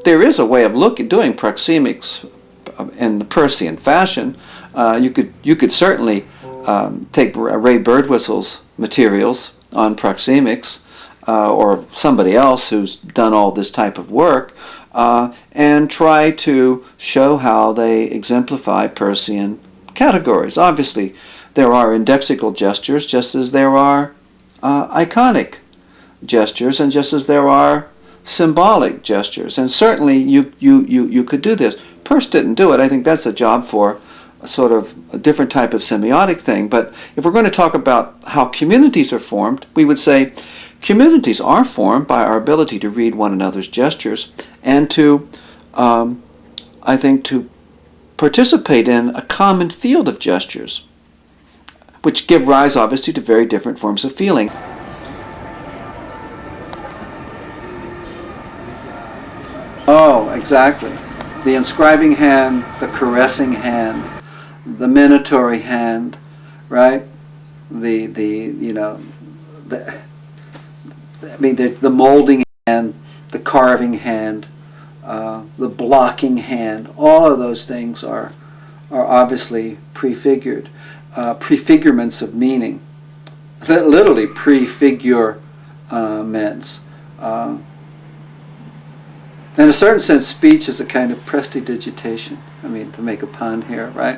there is a way of doing proxemics in the Peircean fashion. You could certainly take Ray Birdwhistle's materials on proxemics, or somebody else who's done all this type of work, and try to show how they exemplify Peircean categories. Obviously, there are indexical gestures, just as there are iconic gestures, and just as there are symbolic gestures. And certainly you could do this. Peirce didn't do it. I think that's a job for a sort of a different type of semiotic thing. But if we're going to talk about how communities are formed, we would say communities are formed by our ability to read one another's gestures and to, I think, to participate in a common field of gestures, which give rise, obviously, to very different forms of feeling. Oh, exactly. The inscribing hand, the caressing hand, the minatory hand, right? The molding hand, the carving hand, the blocking hand. All of those things are obviously prefigured, prefigurements of meaning, literally prefigurements. In a certain sense, speech is a kind of prestidigitation. I mean, to make a pun here, right?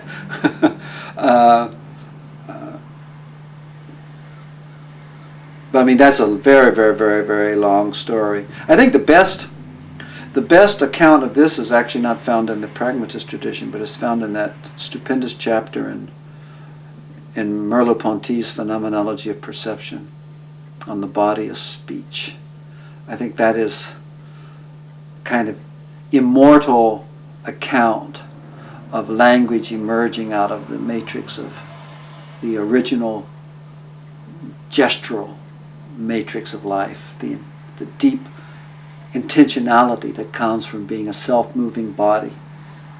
But I mean, that's a very, very, very, very long story. I think the best account of this is actually not found in the pragmatist tradition, but is found in that stupendous chapter in Merleau-Ponty's Phenomenology of Perception on the body of speech. I think that is kind of immortal account of language emerging out of the matrix of the original gestural matrix of life, the deep intentionality that comes from being a self-moving body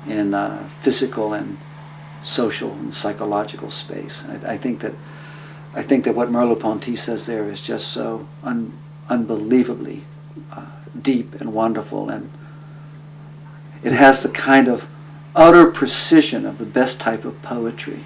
in physical and social and psychological space. I think that what Merleau-Ponty says there is just so unbelievably deep and wonderful, and it has the kind of utter precision of the best type of poetry.